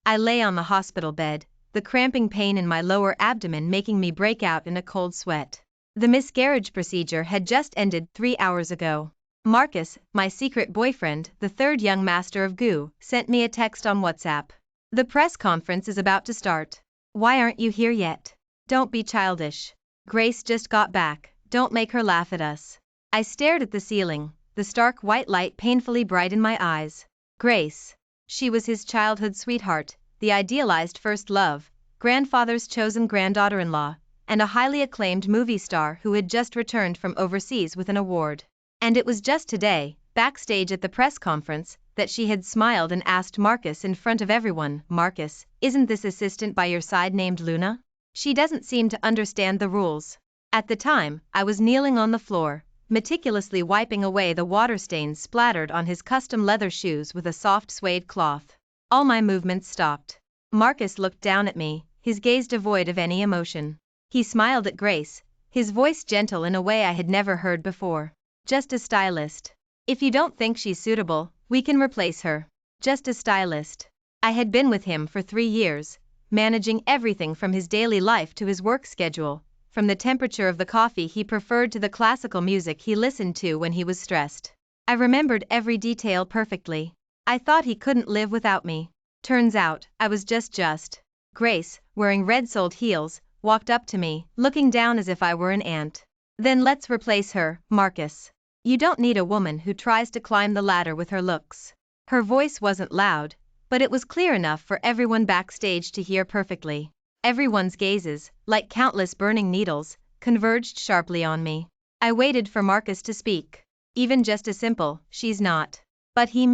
I lay on the hospital bed, the cramping pain in my lower abdomen making me break out in a cold sweat. The miscarriage procedure had just ended 3 hours ago. Marcus, my secret boyfriend, the third young master of goo, sent me a text on WhatsApp. The press conference is about to start. Why aren't you here yet? Don't be childish. Grace just got back, don't make her laugh at us. I stared at the ceiling, the stark white light painfully bright in my eyes. Grace. She was his childhood sweetheart, the idealized first love, grandfather's chosen granddaughter-in-law, and a highly acclaimed movie star who had just returned from overseas with an award. And it was just today, backstage at the press conference, that she had smiled and asked Marcus in front of everyone, "Marcus, isn't this assistant by your side named Luna? She doesn't seem to understand the rules." At the time, I was kneeling on the floor, meticulously wiping away the water stains splattered on his custom leather shoes with a soft suede cloth. All my movements stopped. Marcus looked down at me, his gaze devoid of any emotion. He smiled at Grace, his voice gentle in a way I had never heard before. "Just a stylist. If you don't think she's suitable, we can replace her. Just a stylist." I had been with him for 3 years, managing everything from his daily life to his work schedule, from the temperature of the coffee he preferred to the classical music he listened to when he was stressed. I remembered every detail perfectly. I thought he couldn't live without me. Turns out, I was just. Grace, wearing red-soled heels, walked up to me, looking down as if I were an ant. "Then let's replace her, Marcus. You don't need a woman who tries to climb the ladder with her looks." Her voice wasn't loud, but it was clear enough for everyone backstage to hear perfectly. Everyone's gazes, like countless burning needles, converged sharply on me. I waited for Marcus to speak. Even just a simple, "She's not." But he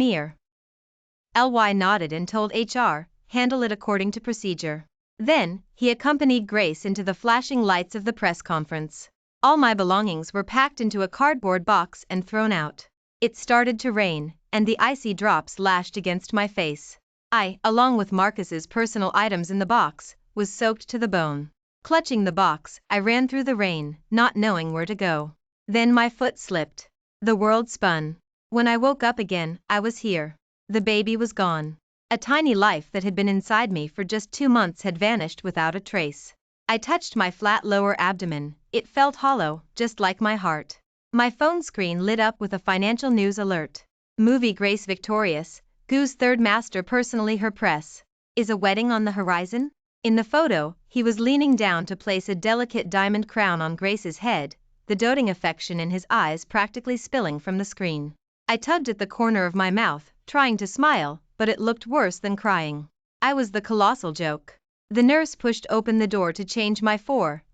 nodded and told HR, "Handle it according to procedure." Then, he accompanied Grace into the flashing lights of the press conference. All my belongings were packed into a cardboard box and thrown out. It started to rain, and the icy drops lashed against my face. I, along with Marcus's personal items in the box, was soaked to the bone. Clutching the box, I ran through the rain, not knowing where to go. Then my foot slipped. The world spun. When I woke up again, I was here. The baby was gone. A tiny life that had been inside me for just 2 months had vanished without a trace. I touched my flat lower abdomen. It felt hollow, just like my heart. My phone screen lit up with a financial news alert. Movie Grace victorious, Goo's third master personally her press. Is a wedding on the horizon? In the photo, he was leaning down to place a delicate diamond crown on Grace's head, the doting affection in his eyes practically spilling from the screen. I tugged at the corner of my mouth, trying to smile, but it looked worse than crying. I was the colossal joke. The nurse pushed open the door to change my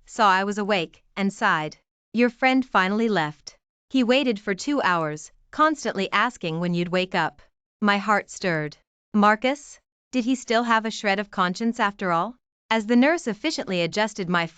saw I was awake, and sighed. "Your friend finally left. He waited for 2 hours, constantly asking when you'd wake up." My heart stirred. Marcus? Did he still have a shred of conscience after all? As the nurse efficiently adjusted my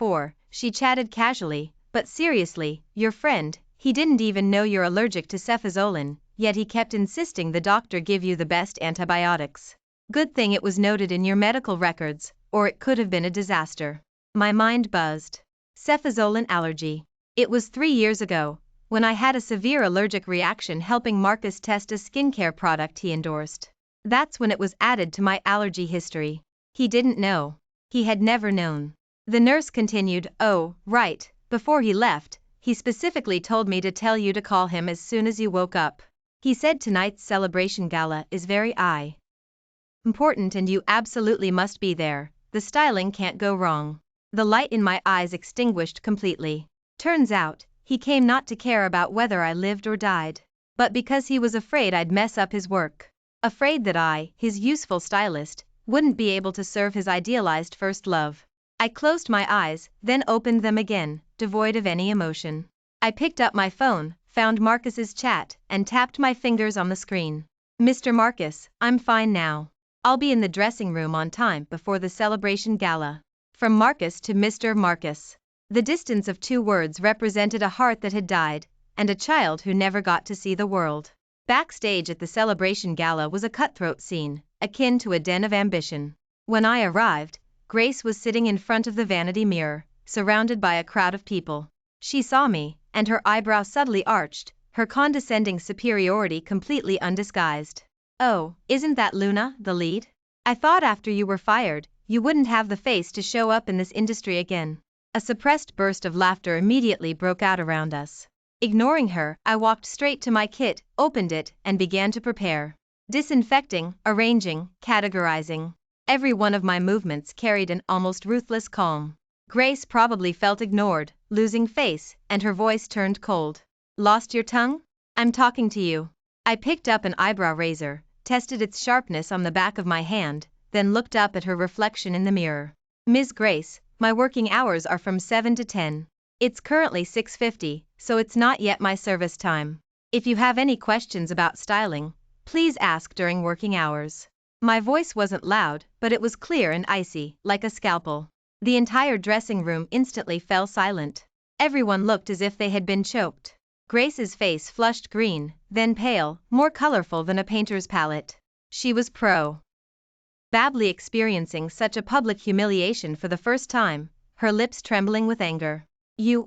she chatted casually, but seriously, "Your friend, he didn't even know you're allergic to cefazolin, yet he kept insisting the doctor give you the best antibiotics. Good thing it was noted in your medical records, or it could have been a disaster." My mind buzzed. Cefazolin allergy. It was 3 years ago, when I had a severe allergic reaction helping Marcus test a skincare product he endorsed. That's when it was added to my allergy history. He didn't know. He had never known. The nurse continued, "Oh, right, before he left, he specifically told me to tell you to call him as soon as you woke up. He said tonight's celebration gala is very important and you absolutely must be there. The styling can't go wrong." The light in my eyes extinguished completely. Turns out, he came not to care about whether I lived or died, but because he was afraid I'd mess up his work. Afraid that I, his useful stylist, wouldn't be able to serve his idealized first love. I closed my eyes, then opened them again, devoid of any emotion. I picked up my phone, found Marcus's chat, and tapped my fingers on the screen. "Mr. Marcus, I'm fine now. I'll be in the dressing room on time before the celebration gala." From Marcus to Mr. Marcus. The distance of 2 words represented a heart that had died, and a child who never got to see the world. Backstage at the celebration gala was a cutthroat scene, akin to a den of ambition. When I arrived, Grace was sitting in front of the vanity mirror, surrounded by a crowd of people. She saw me, and her eyebrow subtly arched, her condescending superiority completely undisguised. "Oh, isn't that Luna, the lead?" I thought after you were fired, you wouldn't have the face to show up in this industry again." A suppressed burst of laughter immediately broke out around us. Ignoring her, I walked straight to my kit, opened it, and began to prepare. Disinfecting, arranging, categorizing. Every one of my movements carried an almost ruthless calm. Grace probably felt ignored, losing face, and her voice turned cold. "Lost your tongue? I'm talking to you." I picked up an eyebrow razor, tested its sharpness on the back of my hand, then looked up at her reflection in the mirror. "Ms. Grace, my working hours are from 7 to 10. It's currently 6:50, so it's not yet my service time. If you have any questions about styling, please ask during working hours." My voice wasn't loud, but it was clear and icy, like a scalpel. The entire dressing room instantly fell silent. Everyone looked as if they had been choked. Grace's face flushed green, then pale, more colorful than a painter's palette. She was probably experiencing such a public humiliation for the first time, her lips trembling with anger.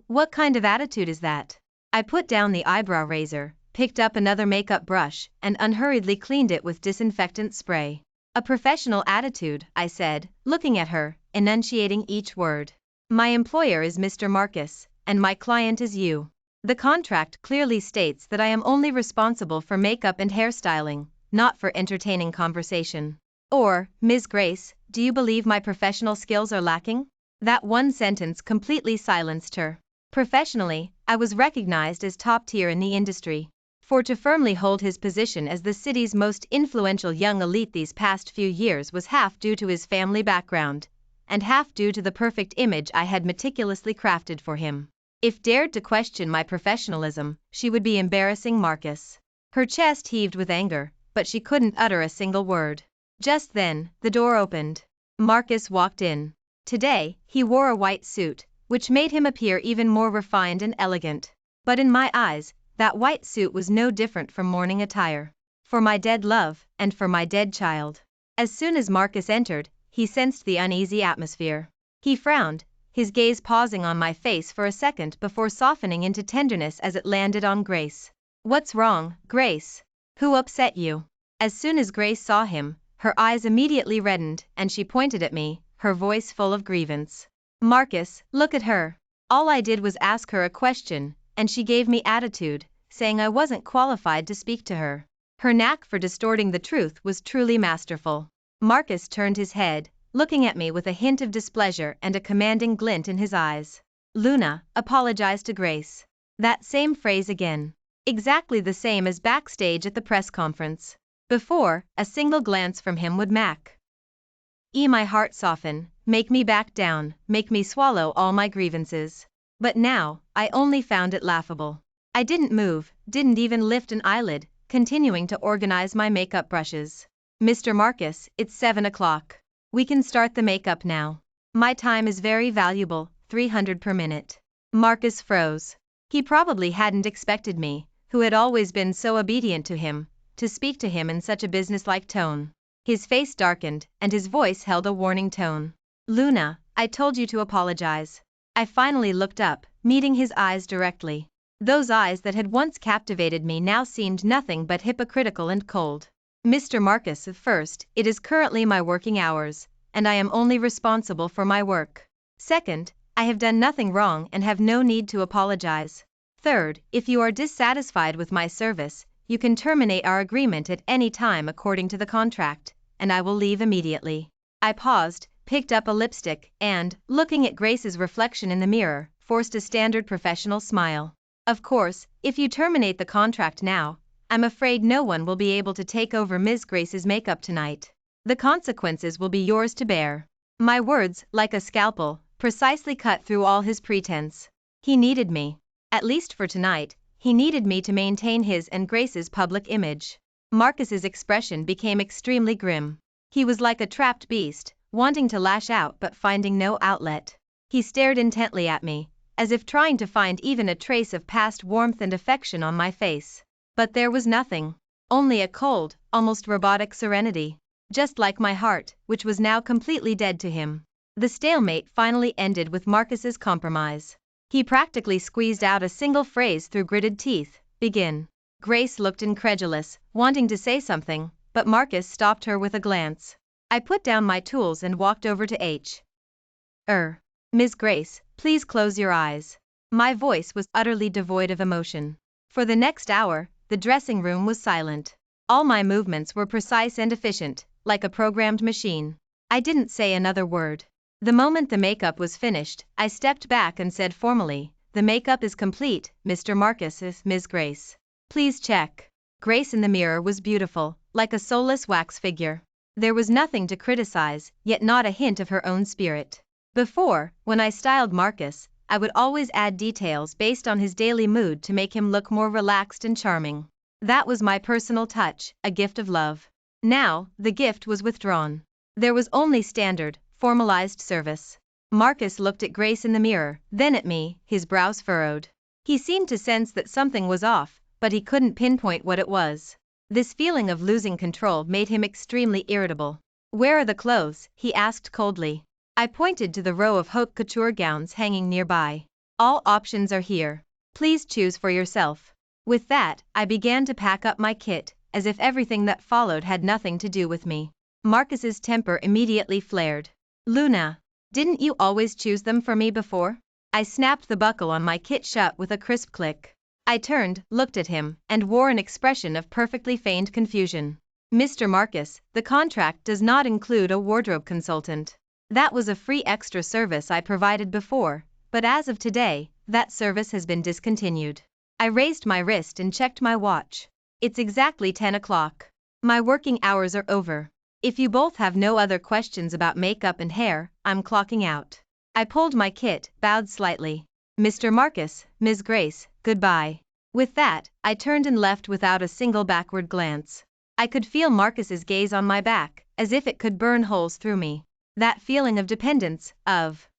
What kind of attitude is that?" I put down the eyebrow razor, picked up another makeup brush, and unhurriedly cleaned it with disinfectant spray. "A professional attitude," I said, looking at her, enunciating each word. "My employer is Mr. Marcus, and my client is you. The contract clearly states that I am only responsible for makeup and hairstyling, not for entertaining conversation. Or, Ms. Grace, do you believe my professional skills are lacking?" That one sentence completely silenced her. Professionally, I was recognized as top tier in the industry. For to firmly hold his position as the city's most influential young elite these past few years was half due to his family background, and half due to the perfect image I had meticulously crafted for him. If dared to question my professionalism, she would be embarrassing Marcus. Her chest heaved with anger, but she couldn't utter a single word. Just then, the door opened. Marcus walked in. Today, he wore a white suit, which made him appear even more refined and elegant. But in my eyes, that white suit was no different from mourning attire. For my dead love, and for my dead child. As soon as Marcus entered, he sensed the uneasy atmosphere. He frowned, his gaze pausing on my face for a second before softening into tenderness as it landed on Grace. "What's wrong, Grace? Who upset you?" As soon as Grace saw him, her eyes immediately reddened, and she pointed at me, her voice full of grievance. "Marcus, look at her. All I did was ask her a question, and she gave me attitude, saying I wasn't qualified to speak to her." Her knack for distorting the truth was truly masterful. Marcus turned his head, looking at me with a hint of displeasure and a commanding glint in his eyes. "Luna, apologize to Grace." That same phrase again. Exactly the same as backstage at the press conference. Before, a single glance from him would make my heart soften, make me back down, make me swallow all my grievances. But now, I only found it laughable. I didn't move, didn't even lift an eyelid, continuing to organize my makeup brushes. "Mr. Marcus, it's 7 o'clock. We can start the makeup now. My time is very valuable, 300 per minute." Marcus froze. He probably hadn't expected me, who had always been so obedient to him, to speak to him in such a businesslike tone. His face darkened, and his voice held a warning tone. "Luna, I told you to apologize." I finally looked up, meeting his eyes directly. Those eyes that had once captivated me now seemed nothing but hypocritical and cold. "Mr. Marcus, first, it is currently my working hours, and I am only responsible for my work. Second, I have done nothing wrong and have no need to apologize. Third, if you are dissatisfied with my service, you can terminate our agreement at any time according to the contract, and I will leave immediately." I paused, picked up a lipstick, and, looking at Grace's reflection in the mirror, forced a standard professional smile. "Of course, if you terminate the contract now, I'm afraid no one will be able to take over Ms. Grace's makeup tonight. The consequences will be yours to bear." My words, like a scalpel, precisely cut through all his pretense. He needed me. At least for tonight, he needed me to maintain his and Grace's public image. Marcus's expression became extremely grim. He was like a trapped beast, wanting to lash out but finding no outlet. He stared intently at me, as if trying to find even a trace of past warmth and affection on my face. But there was nothing. Only a cold, almost robotic serenity. Just like my heart, which was now completely dead to him. The stalemate finally ended with Marcus's compromise. He practically squeezed out a single phrase through gritted teeth: "Begin." Grace looked incredulous, wanting to say something, but Marcus stopped her with a glance. I put down my tools and walked over to H. Miss Grace, please close your eyes. My voice was utterly devoid of emotion. For the next hour, the dressing room was silent. All my movements were precise and efficient, like a programmed machine. I didn't say another word. The moment the makeup was finished, I stepped back and said formally, "The makeup is complete, Mr. Marcus, Miss Grace. Please check." Grace in the mirror was beautiful, like a soulless wax figure. There was nothing to criticize, yet not a hint of her own spirit. Before, when I styled Marcus, I would always add details based on his daily mood to make him look more relaxed and charming. That was my personal touch, a gift of love. Now, the gift was withdrawn. There was only standard, formalized service. Marcus looked at Grace in the mirror, then at me, his brows furrowed. He seemed to sense that something was off, but he couldn't pinpoint what it was. This feeling of losing control made him extremely irritable. "Where are the clothes?" he asked coldly. I pointed to the row of haute couture gowns hanging nearby. "All options are here. Please choose for yourself." With that, I began to pack up my kit, as if everything that followed had nothing to do with me. Marcus's temper immediately flared. "Luna, didn't you always choose them for me before?" I snapped the buckle on my kit shut with a crisp click. I turned, looked at him, and wore an expression of perfectly feigned confusion. "Mr. Marcus, the contract does not include a wardrobe consultant. That was a free extra service I provided before, but as of today, that service has been discontinued." I raised my wrist and checked my watch. "It's exactly 10 o'clock. My working hours are over. If you both have no other questions about makeup and hair, I'm clocking out." I pulled my kit, bowed slightly. "Mr. Marcus, Ms. Grace, goodbye." With that, I turned and left without a single backward glance. I could feel Marcus's gaze on my back, as if it could burn holes through me. That feeling of dependence, of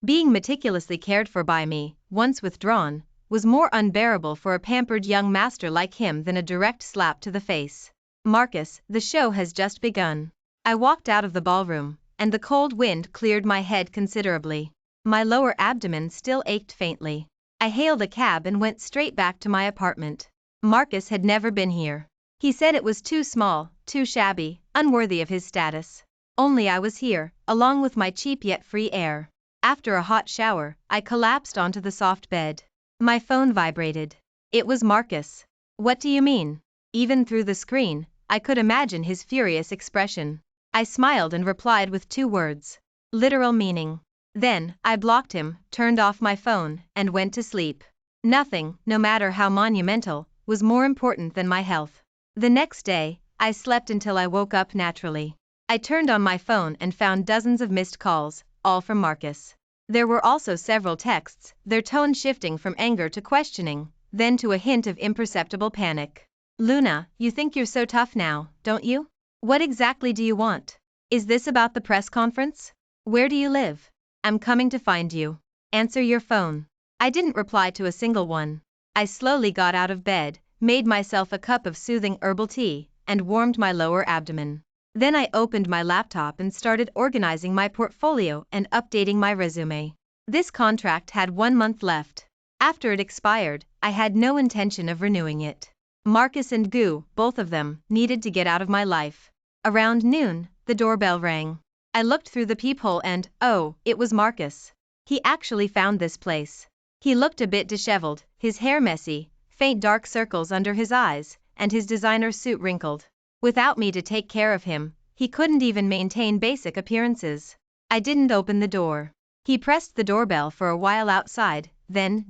being meticulously cared for by me, once withdrawn, was more unbearable for a pampered young master like him than a direct slap to the face. "Marcus, the show has just begun." I walked out of the ballroom, and the cold wind cleared my head considerably. My lower abdomen still ached faintly. I hailed a cab and went straight back to my apartment. Marcus had never been here. He said it was too small, too shabby, unworthy of his status. Only I was here, along with my cheap yet free air. After a hot shower, I collapsed onto the soft bed. My phone vibrated. It was Marcus. "What do you mean?" Even through the screen, I could imagine his furious expression. I smiled and replied with 2 words. Literal meaning. Then, I blocked him, turned off my phone, and went to sleep. Nothing, no matter how monumental, was more important than my health. The next day, I slept until I woke up naturally. I turned on my phone and found dozens of missed calls, all from Marcus. There were also several texts, their tone shifting from anger to questioning, then to a hint of imperceptible panic. "Luna, you think you're so tough now, don't you? What exactly do you want? Is this about the press conference? Where do you live? I'm coming to find you. Answer your phone." I didn't reply to a single one. I slowly got out of bed, made myself a cup of soothing herbal tea, and warmed my lower abdomen. Then I opened my laptop and started organizing my portfolio and updating my resume. This contract had 1 month left. After it expired, I had no intention of renewing it. Marcus and Goo, both of them, needed to get out of my life. Around noon, the doorbell rang. I looked through the peephole and, oh, it was Marcus. He actually found this place. He looked a bit disheveled, his hair messy, faint dark circles under his eyes, and his designer suit wrinkled. Without me to take care of him, he couldn't even maintain basic appearances. I didn't open the door. He pressed the doorbell for a while outside, then,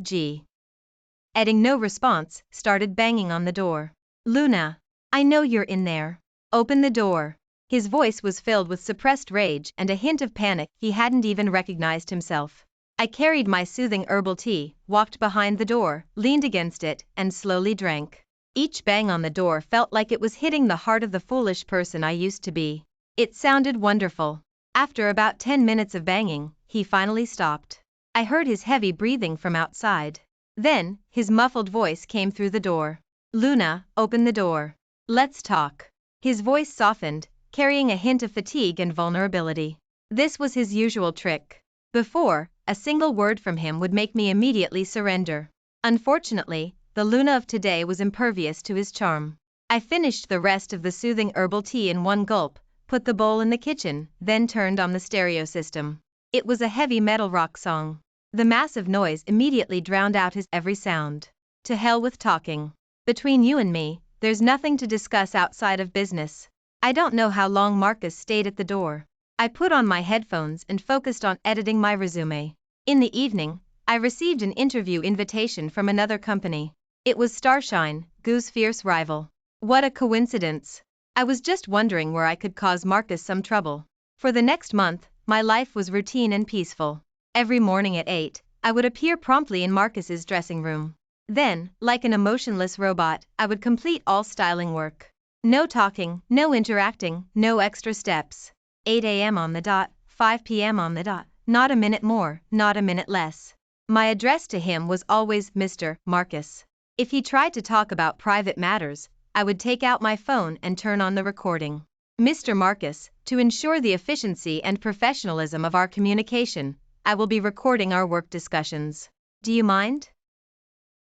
getting no response, started banging on the door. "Luna, I know you're in there. Open the door." His voice was filled with suppressed rage and a hint of panic. He hadn't even recognized himself. I carried my soothing herbal tea, walked behind the door, leaned against it, and slowly drank. Each bang on the door felt like it was hitting the heart of the foolish person I used to be. It sounded wonderful. After about 10 minutes of banging, he finally stopped. I heard his heavy breathing from outside. Then, his muffled voice came through the door. "Luna, open the door. Let's talk." His voice softened, carrying a hint of fatigue and vulnerability. This was his usual trick. Before, a single word from him would make me immediately surrender. Unfortunately, the Luna of today was impervious to his charm. I finished the rest of the soothing herbal tea in one gulp, put the bowl in the kitchen, then turned on the stereo system. It was a heavy metal rock song. The massive noise immediately drowned out his every sound. To hell with talking. Between you and me, there's nothing to discuss outside of business. I don't know how long Marcus stayed at the door. I put on my headphones and focused on editing my resume. In the evening, I received an interview invitation from another company. It was Starshine, Goo's fierce rival. What a coincidence. I was just wondering where I could cause Marcus some trouble. For the next month, my life was routine and peaceful. Every morning at 8, I would appear promptly in Marcus's dressing room. Then, like an emotionless robot, I would complete all styling work. No talking, no interacting, no extra steps. 8 a.m. on the dot, 5 p.m. on the dot, not a minute more, not a minute less. My address to him was always Mr. Marcus. If he tried to talk about private matters, I would take out my phone and turn on the recording. Mr. Marcus, to ensure the efficiency and professionalism of our communication, I will be recording our work discussions. Do you mind?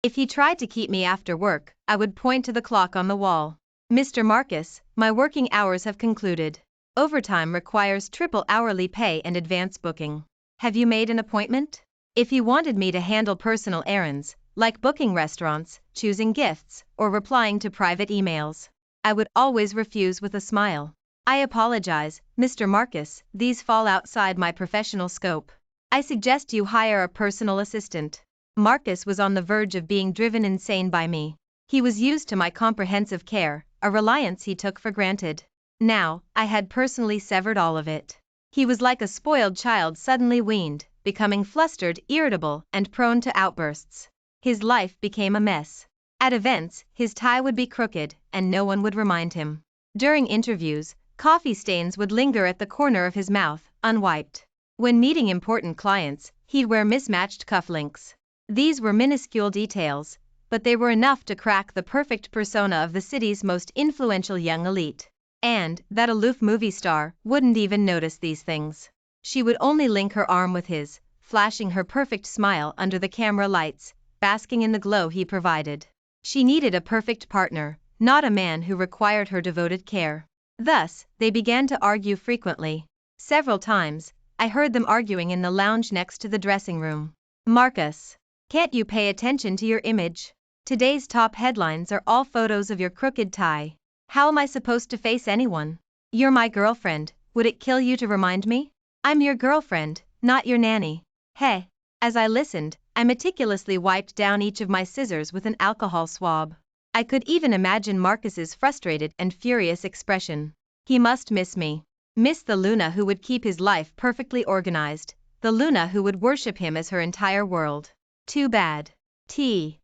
If he tried to keep me after work, I would point to the clock on the wall. Mr. Marcus, my working hours have concluded. Overtime requires triple hourly pay and advance booking. Have you made an appointment? If you wanted me to handle personal errands, like booking restaurants, choosing gifts, or replying to private emails, I would always refuse with a smile. I apologize, Mr. Marcus, these fall outside my professional scope. I suggest you hire a personal assistant. Marcus was on the verge of being driven insane by me. He was used to my comprehensive care, a reliance he took for granted. Now, I had personally severed all of it. He was like a spoiled child suddenly weaned, becoming flustered, irritable, and prone to outbursts. His life became a mess. At events, his tie would be crooked, and no one would remind him. During interviews, coffee stains would linger at the corner of his mouth, unwiped. When meeting important clients, he'd wear mismatched cufflinks. These were minuscule details, but they were enough to crack the perfect persona of the city's most influential young elite. And that aloof movie star wouldn't even notice these things. She would only link her arm with his, flashing her perfect smile under the camera lights, basking in the glow he provided. She needed a perfect partner, not a man who required her devoted care. Thus, they began to argue frequently. Several times, I heard them arguing in the lounge next to the dressing room. Marcus, can't you pay attention to your image? Today's top headlines are all photos of your crooked tie. How am I supposed to face anyone? You're my girlfriend, would it kill you to remind me? I'm your girlfriend, not your nanny. Hey. As I listened, I meticulously wiped down each of my scissors with an alcohol swab. I could even imagine Marcus's frustrated and furious expression. He must miss me. Miss the Luna who would keep his life perfectly organized, the Luna who would worship him as her entire world. Too bad. T.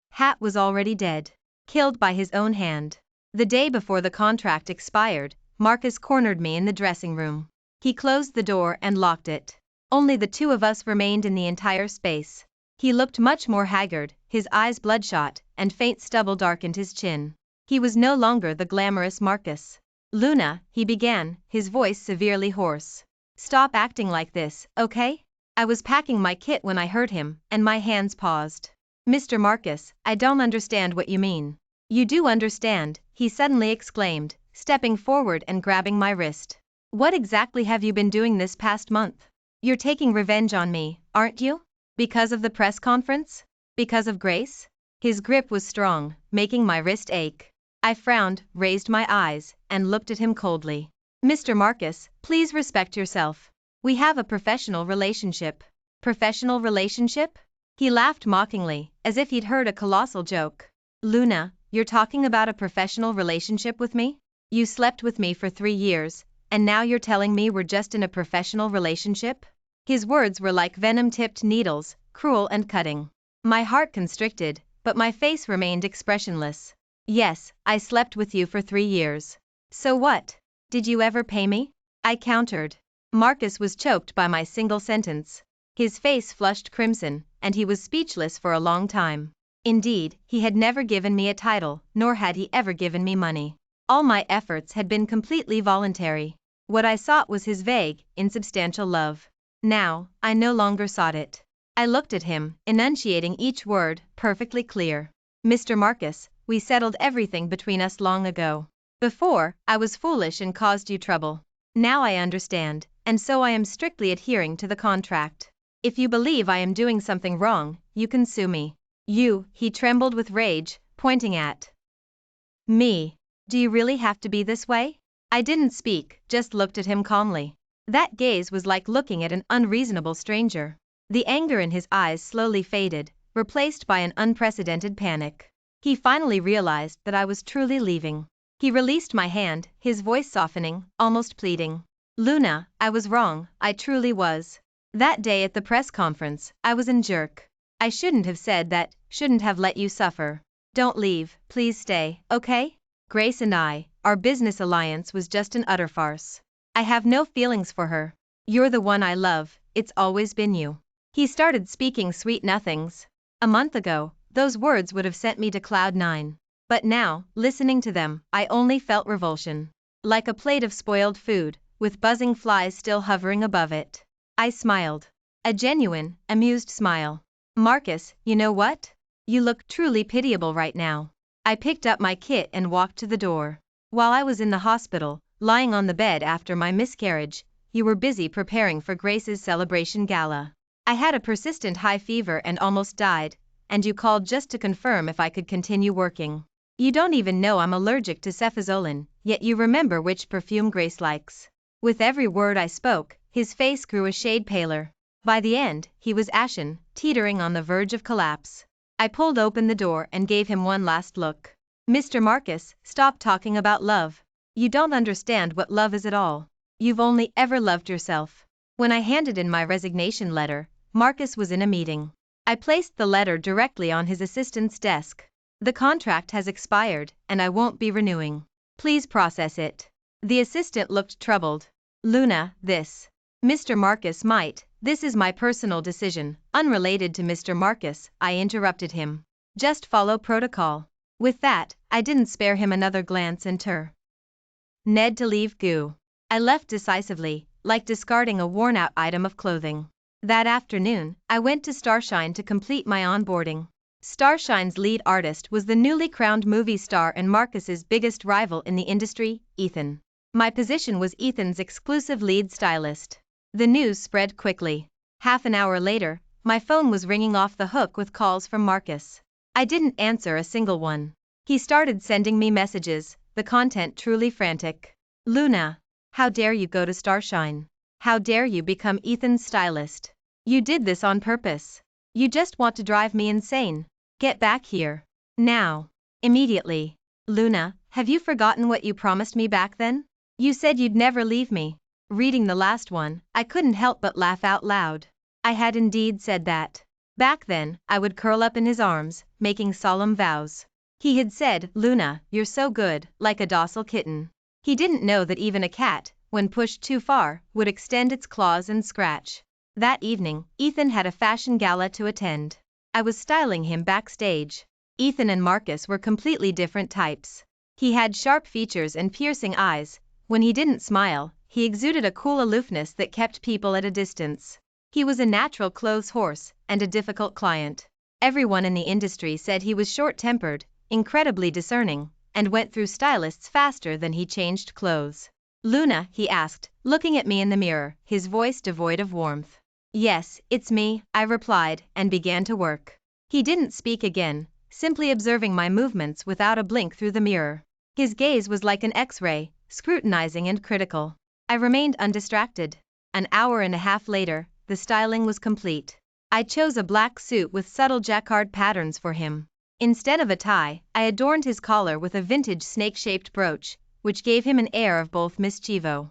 Hat was already dead. Killed by his own hand. The day before the contract expired, Marcus cornered me in the dressing room. He closed the door and locked it. Only the two of us remained in the entire space. He looked much more haggard, his eyes bloodshot, and faint stubble darkened his chin. He was no longer the glamorous Marcus. Luna, he began, his voice severely hoarse. Stop acting like this, okay? I was packing my kit when I heard him, and my hands paused. Mr. Marcus, I don't understand what you mean. You do understand, he suddenly exclaimed, stepping forward and grabbing my wrist. What exactly have you been doing this past month? You're taking revenge on me, aren't you? Because of the press conference? Because of Grace? His grip was strong, making my wrist ache. I frowned, raised my eyes, and looked at him coldly. Mr. Marcus, please respect yourself. We have a professional relationship. Professional relationship? He laughed mockingly, as if he'd heard a colossal joke. Luna, you're talking about a professional relationship with me? You slept with me for 3 years, and now you're telling me we're just in a professional relationship? His words were like venom-tipped needles, cruel and cutting. My heart constricted, but my face remained expressionless. Yes, I slept with you for 3 years. So what? Did you ever pay me? I countered. Marcus was choked by my single sentence. His face flushed crimson, and he was speechless for a long time. Indeed, he had never given me a title, nor had he ever given me money. All my efforts had been completely voluntary. What I sought was his vague, insubstantial love. Now, I no longer sought it. I looked at him, enunciating each word, perfectly clear. Mr. Marcus, we settled everything between us long ago. Before, I was foolish and caused you trouble. Now I understand, and so I am strictly adhering to the contract. If you believe I am doing something wrong, you can sue me. You, he trembled with rage, pointing at me. Do you really have to be this way? I didn't speak, just looked at him calmly. That gaze was like looking at an unreasonable stranger. The anger in his eyes slowly faded, replaced by an unprecedented panic. He finally realized that I was truly leaving. He released my hand, his voice softening, almost pleading. Luna, I was wrong, I truly was. That day at the press conference, I was a jerk. I shouldn't have said that, shouldn't have let you suffer. Don't leave, please stay, okay? Grace and I, our business alliance was just an utter farce. I have no feelings for her. You're the one I love, it's always been you. He started speaking sweet nothings. A month ago, those words would have sent me to cloud 9. But now, listening to them, I only felt revulsion. Like a plate of spoiled food, with buzzing flies still hovering above it. I smiled. A genuine, amused smile. Marcus, you know what? You look truly pitiable right now. I picked up my kit and walked to the door. While I was in the hospital, lying on the bed after my miscarriage, you were busy preparing for Grace's celebration gala. I had a persistent high fever and almost died, and you called just to confirm if I could continue working. You don't even know I'm allergic to cefazolin, yet you remember which perfume Grace likes. With every word I spoke, his face grew a shade paler. By the end, he was ashen, teetering on the verge of collapse. I pulled open the door and gave him one last look. Mr. Marcus, stop talking about love. You don't understand what love is at all. You've only ever loved yourself. When I handed in my resignation letter, Marcus was in a meeting. I placed the letter directly on his assistant's desk. The contract has expired, and I won't be renewing. Please process it. The assistant looked troubled. Luna, this. Mr. Marcus might, this is my personal decision, unrelated to Mr. Marcus, I interrupted him. Just follow protocol. With that, I didn't spare him another glance and Ned to leave goo. I left decisively, like discarding a worn-out item of clothing. That afternoon, I went to Starshine to complete my onboarding. Starshine's lead artist was the newly crowned movie star and Marcus's biggest rival in the industry, Ethan. My position was Ethan's exclusive lead stylist. The news spread quickly. Half an hour later, my phone was ringing off the hook with calls from Marcus. I didn't answer a single one. He started sending me messages, the content truly frantic. Luna, how dare you go to Starshine? How dare you become Ethan's stylist? You did this on purpose. You just want to drive me insane. Get back here. Now. Immediately. Luna, have you forgotten what you promised me back then? You said you'd never leave me. Reading the last one, I couldn't help but laugh out loud. I had indeed said that. Back then, I would curl up in his arms, making solemn vows. He had said, Luna, you're so good, like a docile kitten. He didn't know that even a cat, when pushed too far, would extend its claws and scratch. That evening, Ethan had a fashion gala to attend. I was styling him backstage. Ethan and Marcus were completely different types. He had sharp features and piercing eyes. When he didn't smile, he exuded a cool aloofness that kept people at a distance. He was a natural clothes horse, and a difficult client. Everyone in the industry said he was short-tempered, incredibly discerning, and went through stylists faster than he changed clothes. Luna, he asked, looking at me in the mirror, his voice devoid of warmth. Yes, it's me, I replied, and began to work. He didn't speak again, simply observing my movements without a blink through the mirror. His gaze was like an X-ray, scrutinizing and critical. I remained undistracted. An hour and a half later, the styling was complete. I chose a black suit with subtle jacquard patterns for him. Instead of a tie, I adorned his collar with a vintage snake-shaped brooch, which gave him an air of both mischievous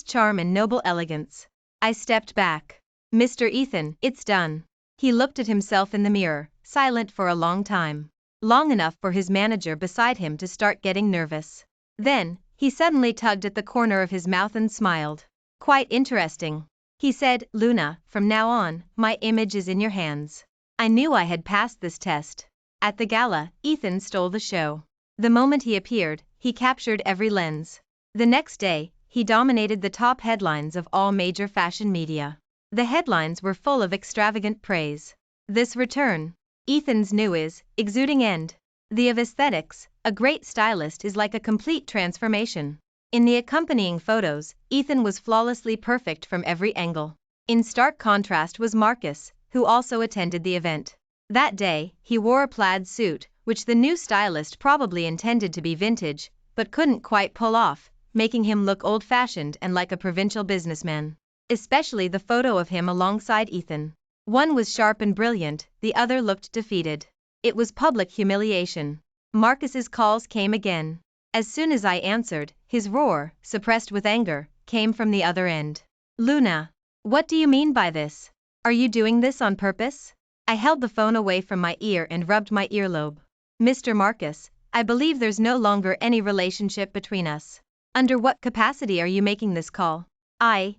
charm and noble elegance. I stepped back. Mr. Ethan, it's done. He looked at himself in the mirror, silent for a long time. Long enough for his manager beside him to start getting nervous. Then, he suddenly tugged at the corner of his mouth and smiled. Quite interesting. He said, Luna, from now on, my image is in your hands. I knew I had passed this test. At the gala, Ethan stole the show. The moment he appeared, he captured every lens. The next day, he dominated the top headlines of all major fashion media. The headlines were full of extravagant praise. This return. Ethan's new is exuding end. The of aesthetics, a great stylist is like a complete transformation. In the accompanying photos, Ethan was flawlessly perfect from every angle. In stark contrast was Marcus, who also attended the event. That day, he wore a plaid suit, which the new stylist probably intended to be vintage, but couldn't quite pull off, making him look old-fashioned and like a provincial businessman. Especially the photo of him alongside Ethan. One was sharp and brilliant, the other looked defeated. It was public humiliation. Marcus's calls came again. As soon as I answered, his roar, suppressed with anger, came from the other end. Luna, what do you mean by this? Are you doing this on purpose? I held the phone away from my ear and rubbed my earlobe. Mr. Marcus, I believe there's no longer any relationship between us. Under what capacity are you making this call?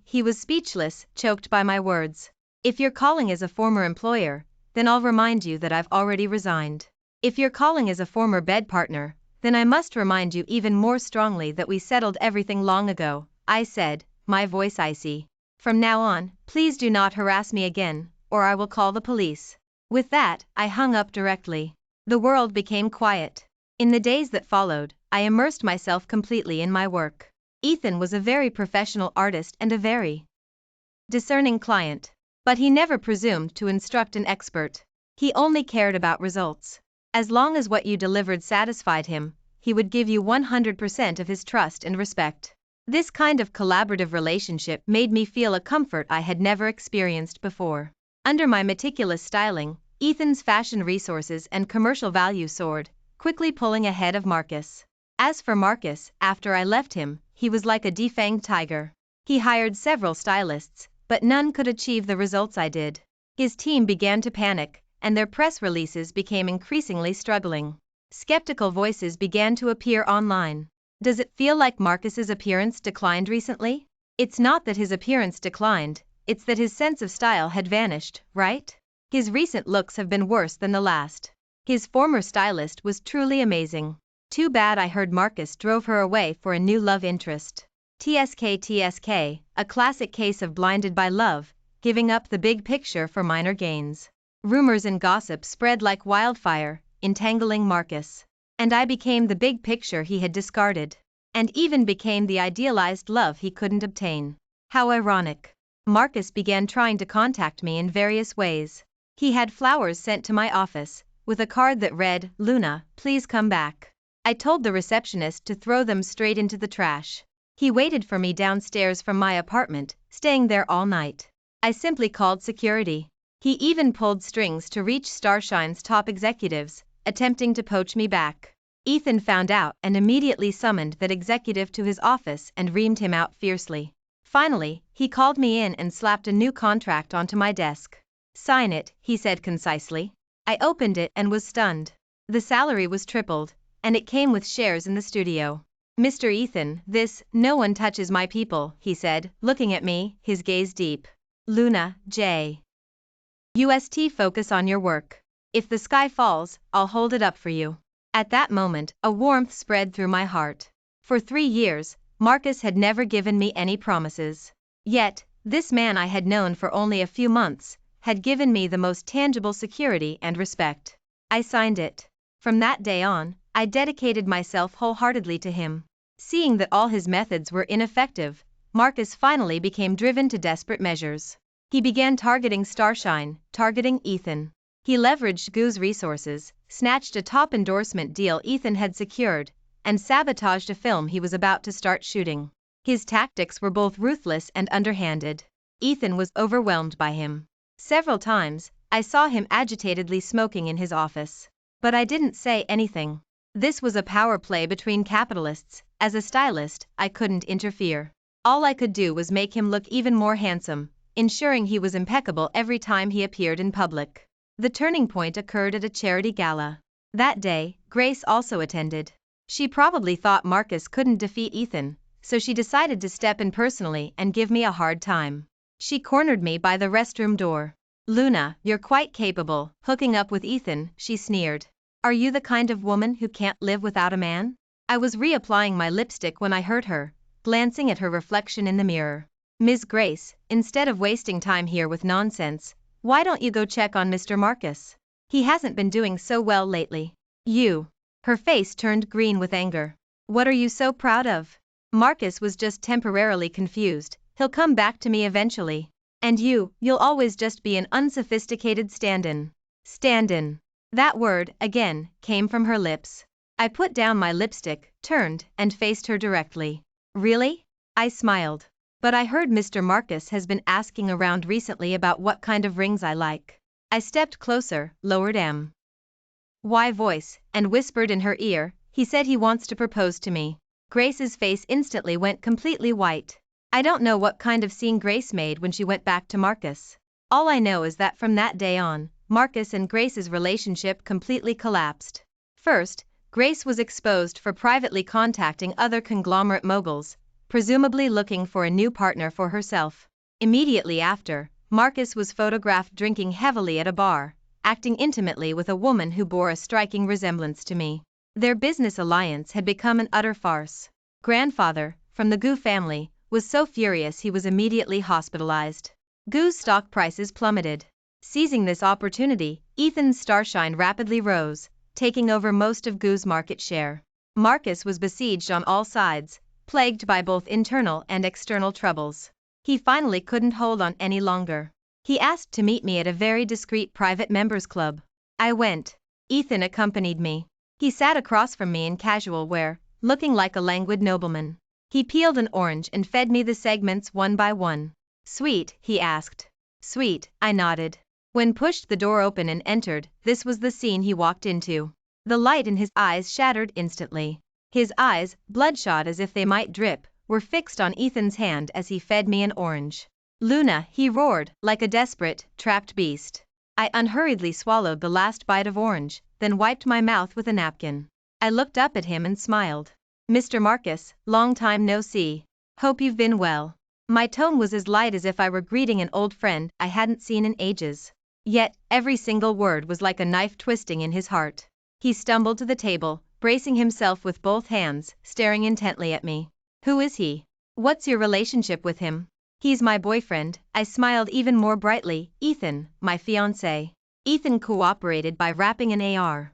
He was speechless, choked by my words. If you're calling as a former employer, then I'll remind you that I've already resigned. If you're calling as a former bed partner, then I must remind you even more strongly that we settled everything long ago, I said, my voice icy. From now on, please do not harass me again, or I will call the police. With that, I hung up directly. The world became quiet. In the days that followed, I immersed myself completely in my work. Ethan was a very professional artist and a very discerning client. But he never presumed to instruct an expert. He only cared about results. As long as what you delivered satisfied him, he would give you 100% of his trust and respect. This kind of collaborative relationship made me feel a comfort I had never experienced before. Under my meticulous styling, Ethan's fashion resources and commercial value soared, quickly pulling ahead of Marcus. As for Marcus, after I left him, he was like a defanged tiger. He hired several stylists, but none could achieve the results I did. His team began to panic, and their press releases became increasingly struggling. Skeptical voices began to appear online. Does it feel like Marcus's appearance declined recently? It's not that his appearance declined, it's that his sense of style had vanished, right? His recent looks have been worse than the last. His former stylist was truly amazing. Too bad I heard Marcus drove her away for a new love interest. TSK, a classic case of blinded by love, giving up the big picture for minor gains. Rumors and gossip spread like wildfire, entangling Marcus. And I became the big picture he had discarded. And even became the idealized love he couldn't obtain. How ironic. Marcus began trying to contact me in various ways. He had flowers sent to my office, with a card that read, "Luna, please come back." I told the receptionist to throw them straight into the trash. He waited for me downstairs from my apartment, staying there all night. I simply called security. He even pulled strings to reach Starshine's top executives, attempting to poach me back. Ethan found out and immediately summoned that executive to his office and reamed him out fiercely. Finally, he called me in and slapped a new contract onto my desk. "Sign it," he said concisely. I opened it and was stunned. The salary was tripled, and it came with shares in the studio. "Mr. Ethan, no one touches my people," he said, looking at me, his gaze deep. "Luna, focus on your work. If the sky falls, I'll hold it up for you." At that moment, a warmth spread through my heart. For 3 years, Marcus had never given me any promises. Yet, this man I had known for only a few months, had given me the most tangible security and respect. I signed it. From that day on, I dedicated myself wholeheartedly to him. Seeing that all his methods were ineffective, Marcus finally became driven to desperate measures. He began targeting Starshine, targeting Ethan. He leveraged GU's resources, snatched a top endorsement deal Ethan had secured, and sabotaged a film he was about to start shooting. His tactics were both ruthless and underhanded. Ethan was overwhelmed by him. Several times, I saw him agitatedly smoking in his office. But I didn't say anything. This was a power play between capitalists. As a stylist, I couldn't interfere. All I could do was make him look even more handsome, ensuring he was impeccable every time he appeared in public. The turning point occurred at a charity gala. That day, Grace also attended. She probably thought Marcus couldn't defeat Ethan, so she decided to step in personally and give me a hard time. She cornered me by the restroom door. "Luna, you're quite capable, hooking up with Ethan," she sneered. "Are you the kind of woman who can't live without a man?" I was reapplying my lipstick when I heard her, glancing at her reflection in the mirror. "Ms. Grace, instead of wasting time here with nonsense, why don't you go check on Mr. Marcus? He hasn't been doing so well lately." "You Her face turned green with anger. What are you so proud of? Marcus was just temporarily confused. He'll come back to me eventually. And you'll always just be an unsophisticated stand-in. Stand-in. That word, again, came from her lips. I put down my lipstick, turned, and faced her directly. Really? I smiled. But I heard Mr. Marcus has been asking around recently about what kind of rings I like. I stepped closer, lowered my voice, and whispered in her ear, he said he wants to propose to me. Grace's face instantly went completely white. I don't know what kind of scene Grace made when she went back to Marcus. All I know is that from that day on, Marcus and Grace's relationship completely collapsed. First, Grace was exposed for privately contacting other conglomerate moguls, presumably looking for a new partner for herself. Immediately after, Marcus was photographed drinking heavily at a bar, acting intimately with a woman who bore a striking resemblance to me. Their business alliance had become an utter farce. Grandfather, from the Gu family, was so furious he was immediately hospitalized. Gu's stock prices plummeted. Seizing this opportunity, Ethan's starshine rapidly rose, taking over most of Gu's market share. Marcus was besieged on all sides, plagued by both internal and external troubles. He finally couldn't hold on any longer. He asked to meet me at a very discreet private members club. I went. Ethan accompanied me. He sat across from me in casual wear, looking like a languid nobleman. He peeled an orange and fed me the segments one by one. Sweet, he asked. Sweet, I nodded. When pushed the door open and entered, this was the scene he walked into. The light in his eyes shattered instantly. His eyes, bloodshot as if they might drip, were fixed on Ethan's hand as he fed me an orange. Luna, he roared, like a desperate, trapped beast. I unhurriedly swallowed the last bite of orange, then wiped my mouth with a napkin. I looked up at him and smiled. Mr. Marcus, long time no see. Hope you've been well. My tone was as light as if I were greeting an old friend I hadn't seen in ages. Yet, every single word was like a knife twisting in his heart. He stumbled to the table, bracing himself with both hands, staring intently at me. Who is he? What's your relationship with him? He's my boyfriend, I smiled even more brightly. Ethan, my fiancé. Ethan cooperated by wrapping an arm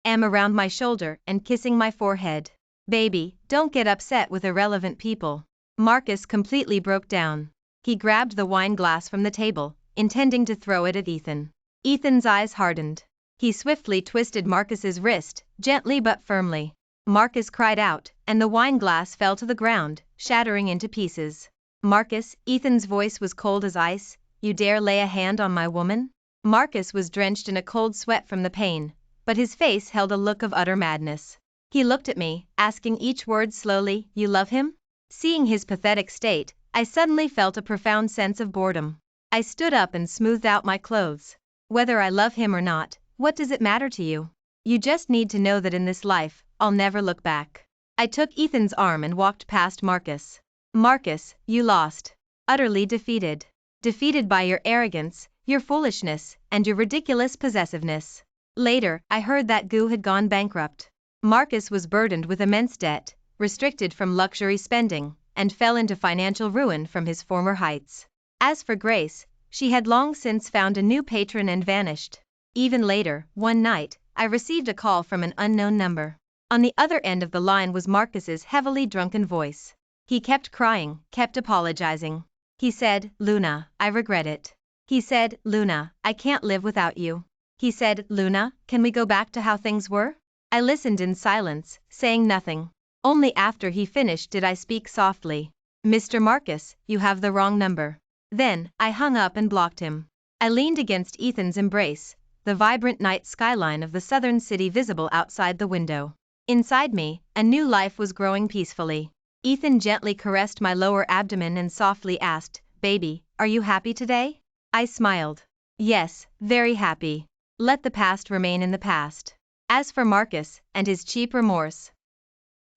around my shoulder and kissing my forehead. Baby, don't get upset with irrelevant people. Marcus completely broke down. He grabbed the wine glass from the table, intending to throw it at Ethan. Ethan's eyes hardened. He swiftly twisted Marcus's wrist, gently but firmly. Marcus cried out, and the wine glass fell to the ground, shattering into pieces. Marcus, Ethan's voice was cold as ice, you dare lay a hand on my woman? Marcus was drenched in a cold sweat from the pain, but his face held a look of utter madness. He looked at me, asking each word slowly, you love him? Seeing his pathetic state, I suddenly felt a profound sense of boredom. I stood up and smoothed out my clothes. Whether I love him or not, what does it matter to you? You just need to know that in this life, I'll never look back. I took Ethan's arm and walked past Marcus. Marcus, you lost. Utterly defeated. Defeated by your arrogance, your foolishness, and your ridiculous possessiveness. Later, I heard that Gu had gone bankrupt. Marcus was burdened with immense debt, restricted from luxury spending, and fell into financial ruin from his former heights. As for Grace, she had long since found a new patron and vanished. Even later, one night, I received a call from an unknown number. On the other end of the line was Marcus's heavily drunken voice. He kept crying, kept apologizing. He said, Luna, I regret it. He said, Luna, I can't live without you. He said, Luna, can we go back to how things were? I listened in silence, saying nothing. Only after he finished did I speak softly. Mr. Marcus, you have the wrong number. Then, I hung up and blocked him. I leaned against Ethan's embrace, the vibrant night skyline of the southern city visible outside the window. Inside me, a new life was growing peacefully. Ethan gently caressed my lower abdomen and softly asked, Baby, are you happy today? I smiled. Yes, very happy. Let the past remain in the past. As for Marcus and his cheap remorse,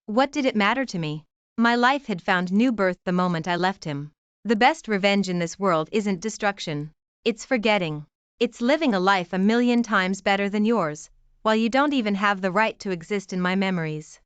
what did it matter to me? My life had found new birth the moment I left him. The best revenge in this world isn't destruction. It's forgetting. It's living a life 1,000,000 times better than yours, while you don't even have the right to exist in my memories.